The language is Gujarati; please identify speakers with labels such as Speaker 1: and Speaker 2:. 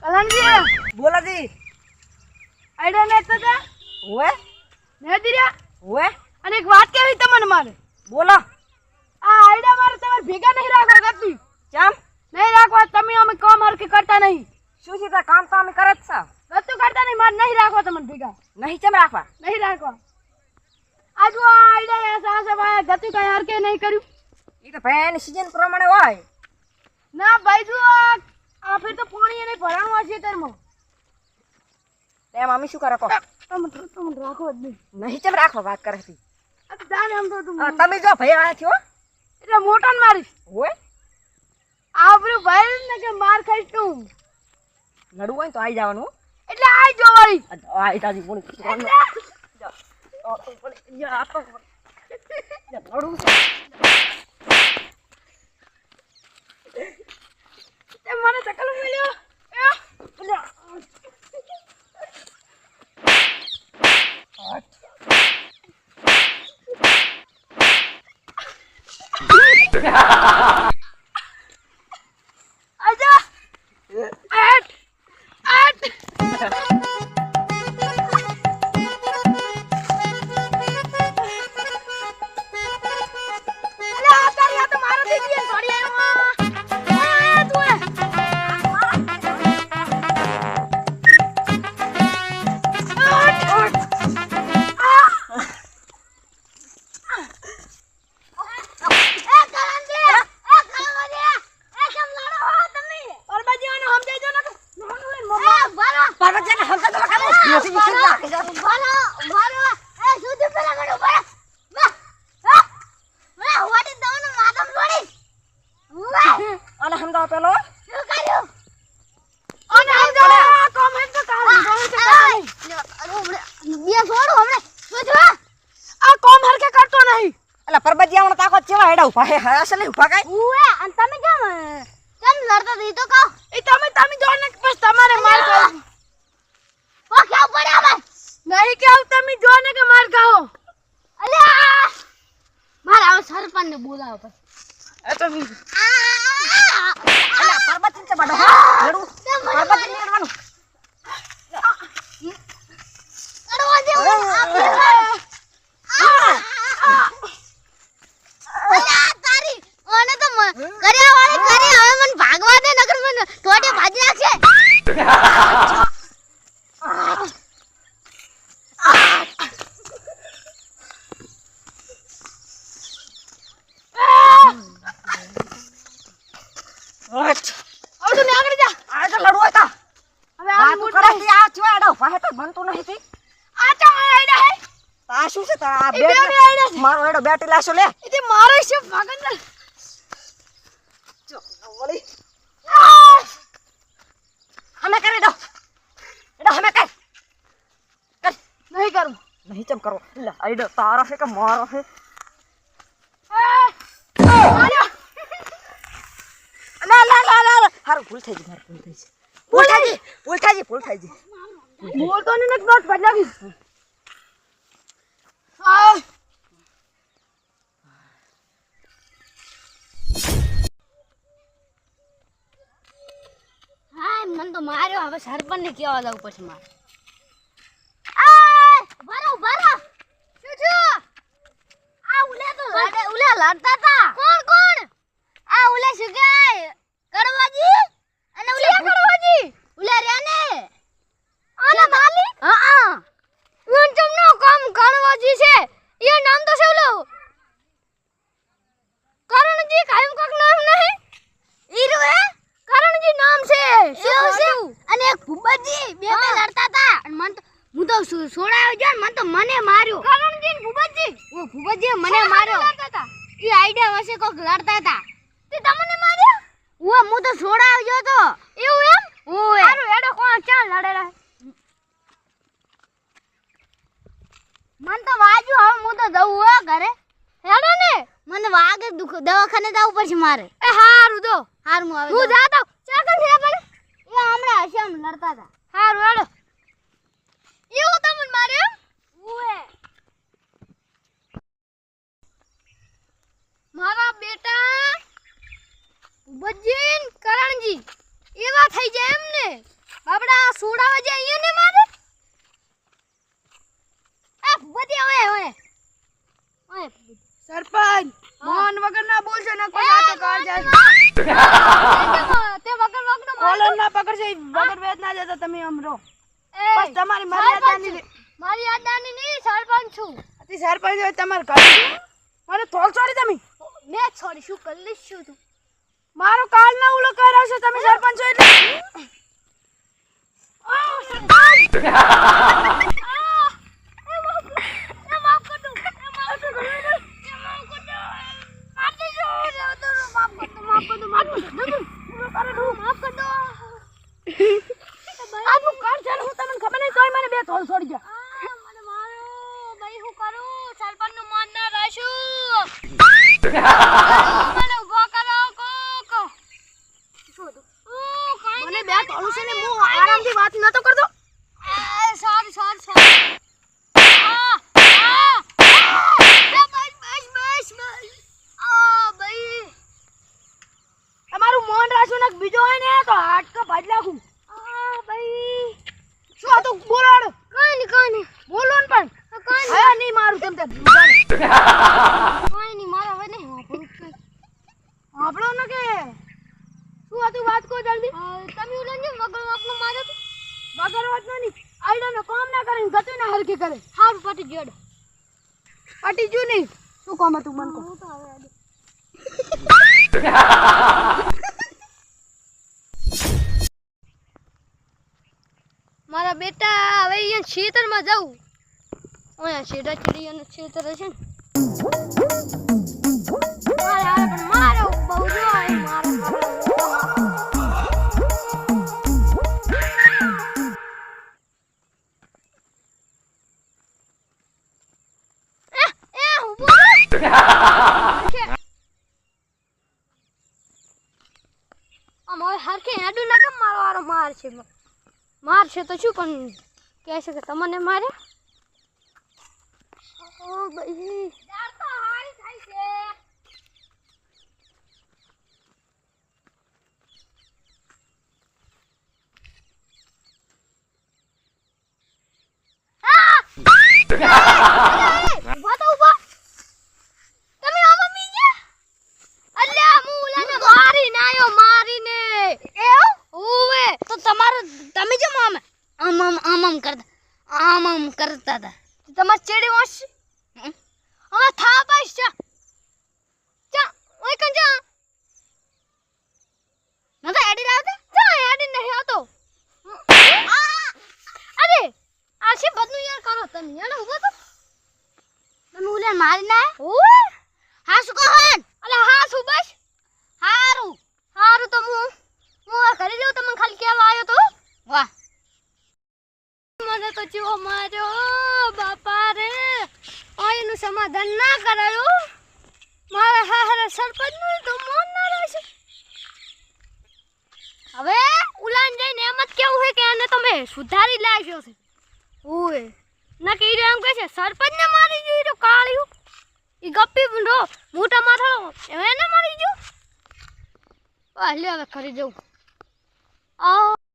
Speaker 1: કલંજી
Speaker 2: બોલા જી
Speaker 1: આઈડા ને તો જા
Speaker 2: ઓએ
Speaker 1: ને દીરા
Speaker 2: ઓએ
Speaker 1: અને એક વાત કેવી તમને મારે
Speaker 2: બોલો
Speaker 1: આ આઈડા મારે તમારે ભેગા નહીં રાખવા ગતી
Speaker 2: ચમ
Speaker 1: નહીં રાખવા તમે અમે કામ હરખી કરતા નહીં
Speaker 2: શું છે કામ તો અમે કરે જ છે
Speaker 1: ગતું કરતા નહીં મારે નહીં રાખવા તમને ભેગા
Speaker 2: નહીં ચમ રાખવા
Speaker 1: નહીં રાખવા આજુ આ આઈડા સાસે ભાઈ ગતું કઈ હરખે નહીં કર્યું
Speaker 2: ઈ તો ભાઈ સીઝન પ્રમાણે હોય
Speaker 1: ના ભાઈ જો આ ફેર તો પાણી એને ભરાણવા છે તરમાં
Speaker 2: તેમ અમે શું કરે કો
Speaker 1: તમે રાખો જ
Speaker 2: નહીં ચમ રાખવા વાત કરે છે
Speaker 1: નહીં જાને આમ તો તું
Speaker 2: તમે જો ભાઈ આયા છો
Speaker 1: એટલે મોટન મારીશ
Speaker 2: ઓએ
Speaker 1: આવરું ભાઈ ને કે માર ખાઈશ તું
Speaker 2: લડવું હોય તો આવી જવાનું
Speaker 1: એટલે આઈ જો વળી
Speaker 2: આ તાજી બોલી
Speaker 1: તે મને તકલ મળ્યો આજા આટ આટ
Speaker 2: અને સમજાવ પેલો એટલે પરબજી આવણ તાકો ચેવા હેડા ઉભા હે અસલી ઉભા કાઈ
Speaker 1: તમે લડતા દી તો કહો એ તમે જો ને બસ તમારે માર ખાઓ ઓ ક્યાં પડ્યા અમે નહીં કેવું તમે જો ને કે માર ખાઓ અલ્યા મારા આવ સરપંચ ને બોલાવો પછી
Speaker 2: એ તો અલા પરબજી છે બડો લડું પરબજી ને લડવાનું
Speaker 1: લડવા દે તારી ઓને તો કર્યા વાળી કરી હવે મને ભાગવા દે નકર મને ટોટે ભાજી નાખશે હવે તું આગળ જા
Speaker 2: આ તો લડવું હતા
Speaker 1: હવે આ
Speaker 2: વાત કરે છે આ ચેવા હેડા ઉભા હે તો બનતું નહીં થી
Speaker 1: આ તો આઈડા હે
Speaker 2: આ શું છે આ
Speaker 1: એ બેટી આઈડા છે
Speaker 2: મારો હેડો બેટી લાશો લે
Speaker 1: એ મારો છે ભાગન
Speaker 2: જો ઓલી હમે કરી દો એડો હમે કર કર
Speaker 1: નહીં કરું
Speaker 2: નહીં ચમ કરો લે આઈડો તારો છે કે મારો છે લા લા લા લા હારું ભૂલ થઈ ગઈ મારી ભૂલ થઈ ગઈ ભૂલ થઈ ગઈ
Speaker 1: બોલતો ને નોટ બદલાવી આ હાય મન તો માર્યો હવે સરપંચ ને કેવા દઉં પછી માર આ ભરો શું છું આ ઉલે તો ઉલે લડતા તા કોણ આ ઉલે શું ગાય કડવાજી અને ઉલે કડવાજી ઉલે રેને આના માલિક હા ઊન તમનો કામ કડવાજી છે એ નામ તો છે ઓલો કરણજી કાયમ કોક નામ નહીં ઈરુ હે કરણજી નામ છે શું અને એક ભૂપતજી બે લડતા તા અને મન તો હું તો છોડાયો જો મન તો મને માર્યો કરણજી ને ભૂપતજી ઓ ભૂપતજી મને માર્યો લડતા તા ઈ આઈડિયા વસે કોક લડતા તા તે તમને માર્યો ઓ હું તો છોડાયો તો એવું એમ ઓય સારું એડો કોણ ક્યાં લડેલા મન તો વાજ્યું હવે હું તો દઉં હો ઘરે હેડો ને મને વાગે દવાખાને જવું પડશે મારે એ હારું દો હારું હું આવે તું જા તો ચાકન છે પણ એ હમણાં હશે આમ લડતા હતા હારું હેડો એવું તમને મારે ઓએ મારા બેટા ભજીન કરણજી એવા થઈ જાય એમ ને બાપડા સુડાવા જે અહીંયા ને મારે આ બધી ઓય ઓય ઓય
Speaker 2: સરપંચ મોહન વગર ના બોલશે ને કોઈ આ તો કાળ જાય
Speaker 1: તે વગર વગર
Speaker 2: કોલર ના પકડશે વગર વેદ ના જતા તમે આમ રહો બસ તમારી મર્યાદાની
Speaker 1: મારી યાદાની ની સરપંચ છું
Speaker 2: અતિ સરપંચ હોય તમાર કાઢી મને થોડ છોડી તમે
Speaker 1: મેં છોડી શું કરી લઈશું તું
Speaker 2: મારો કાલ ના ઉલો કરાવશો તમે સરપંચ છો એટલે આનું કાળ ચાલુ હું તમને ખબર નહીં તોય મને બે થોડ છોડી જા
Speaker 1: મને મારો ભાઈ હું કરું સરપંચ નું માન ના રાશું મને ઉભો કરો કોક
Speaker 2: મને બે થોડું છે ને હું આરામથી વાત નતો કરતો
Speaker 1: સોરી સોરી સોરી
Speaker 2: તમારું મોહન રાશું ને બીજો હોય ને તો હાટકા ભાજ નાખું શું આ તો બોલાડો
Speaker 1: કાઈ
Speaker 2: બોલો ને પણ
Speaker 1: કાઈ
Speaker 2: હા નહીં મારું તેમ તેમ
Speaker 1: નહીં મારા હવે નહીં વાપરું
Speaker 2: આપણો ને કે શું હતું વાત કો જલ્દી
Speaker 1: તમે ઉલન ને વગર વાપનો મારે
Speaker 2: વગર વાત નો નહીં આઈડો ને કામ ના કરે ગતું ના હરકી કરે
Speaker 1: હારું પટી જડ
Speaker 2: પટી જો નહીં શું કામ હતું મન કો
Speaker 1: હું તો હવે આડી મારા બેટા હવે અહીંયા ખેતરમાં જાઉં અહીંયા શેડા ચડી અને ખેતર છે ને મારે આવે પણ મારો બહુ જો આવે મારો હરખે હેડું ના કેમ મારો વારો માર છે તો શું પણ કહે છે કે તમને મારે ઓ ભાઈ યાર તો હારી થાય છે ઉભા તો ઉભા તમે આવા મી ગયા અલ્યા હું ઓલાને મારીને આયો મારીને એ ઓવે તો તમારો તમે જેમ આમ કરતા હતા તમાર ચેડી વાસ હવે થા બસ ચા ઓય કં જા નતા એડી રાવ દે જા એડી નહીં આવતો અરે આ છે બધું યાર કરો તમે એને ઉભો તો તમે ઓલે મારી ના ઓય હાસુ કોહન અલે હાસુ બસ હારું તો હું કરી દઉં તમને ખાલી કેવા આવ્યો તો વાહ મને તો જીવો માર્યો બાપા રે આયનું સમાધાન ના કરાયો મારે હારે સરપંચ નું તો મન ના રહેશે હવે ઉલાન જઈને એમ જ કેવું છે કે એને તમે સુધારી લાગ્યો છે ઓય ના કે એમ કહે છે સરપંચ ને મારી ગયો તો કાળ્યું ઈ ગપ્પી બુંડો મોટા માથાળો એને મારી ગયો લે હવે કરી દઉં આ